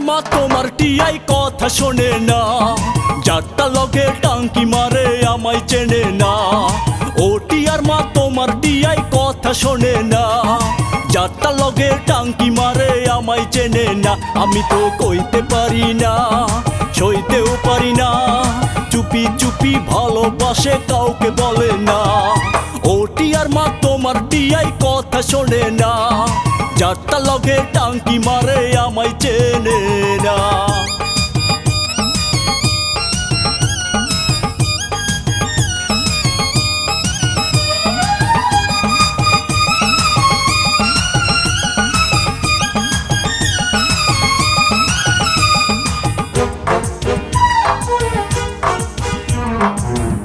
মা তোমার টিয়াই কথা শোনে না, যারটা লগে টাঙ্কি মারে আমায় চেনে না। ও টিয়ার মা তোমার টিয়াই কথা শোনে না, যারটা লগে টাঙ্কি মারে আমায় চেনে না। আমি তো কইতে পারি না, সইতেও পারি না, চুপি চুপি ভালোবাসে কাউকে বলে না। ও টিয়ার মা তোমার টিয়াই কথা শোনে না, যারটা লগে টাঙ্কি মারে আমায় চেনে না।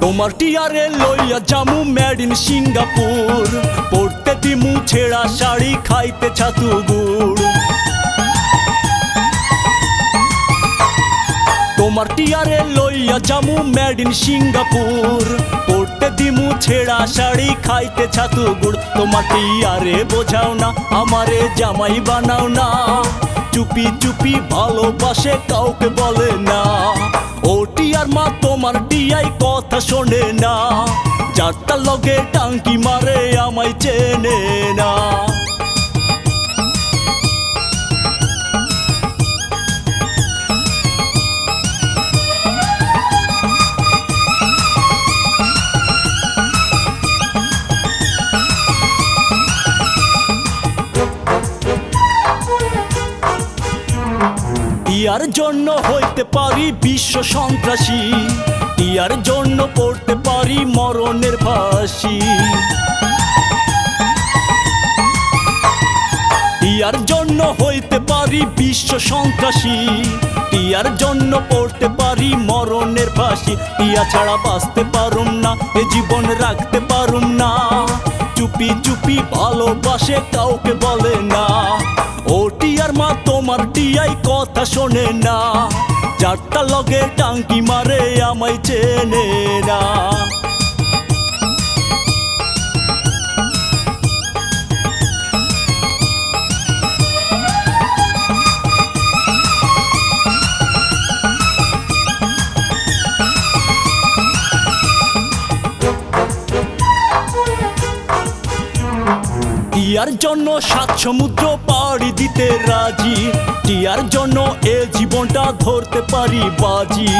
তোমার টিয়ারে লইয়া জামু মেড ইন সিঙ্গাপুর, পড়তে দিমু ছেঁড়া শাড়ি, খাইতে ছাতু গুড়। তোমার টিয়ারে লইয়া জামু মেড ইন সিঙ্গাপুর, পড়তে দিমু ছেঁড়া শাড়ি, খাইতে ছাতু গুড়। তোমার টিয়ারে বোঝাও না, আমারে জামাই বানাও না, চুপি চুপি ভালোবাসে কাউকে বলে না। ও টিয়ার মা তোমার টিয়াই কথা শোনে না, যারটা লগে টাঙ্কি মারে আমায় চেনে না। টিয়ার জন্য হইতে পারি বিশ্ব সন্ত্রাসী, টিয়ার জন্য পড়তে পারি মরণের ফাঁসি। টিয়ার জন্য হইতে পারি বিশ্ব সন্ত্রাসী, টিয়ার জন্য পড়তে পারি মরণের ফাঁসি। টিয়া ছাড়া বাঁচতে পারুম না, এ জীবন রাখতে পারুম না, চুপি চুপি ভালোবাসে কাউকে বলে না। ও টিয়ার মা তোমার টিয়াই কথা শোনে না, যারটা লগে টাঙ্কি মারে আমায় চেনে না। টিয়ার জন্য 7 সমুদ্র পাড়ি দিতে রাজি, টিয়ার জন্য এ জীবনটা ধরতে পারি বাজি।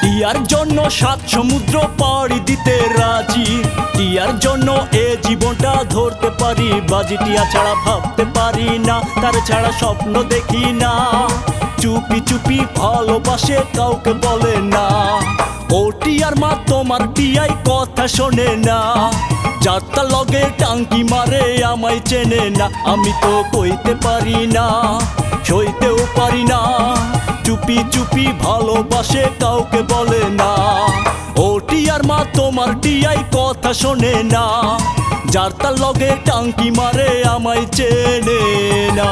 টিয়ার জন্য 7 সমুদ্র পাড়ি দিতে রাজি, টিয়ার জন্য এ জীবনটা ধরতে পারি বাজি। টিয়া ছাড়া ভাবতে পারি না, তার ছাড়া স্বপ্ন দেখি না, চুপি চুপি ভালোবাসে কাউকে বলে না। ও টিয়ার মা তোমার টিয়াই কথা শোনে না, যারটা লগে টাঙ্কি মারে আমায় চেনে না। আমি তো কইতে পারি না, সইতেও পারি না, চুপি চুপি ভালোবাসে কাউকে বলে না। ও টিয়ার মা তোমার টিয়াই কথা শোনে না, যারটা লগে টাঙ্কি মারে আমায় চেনে না।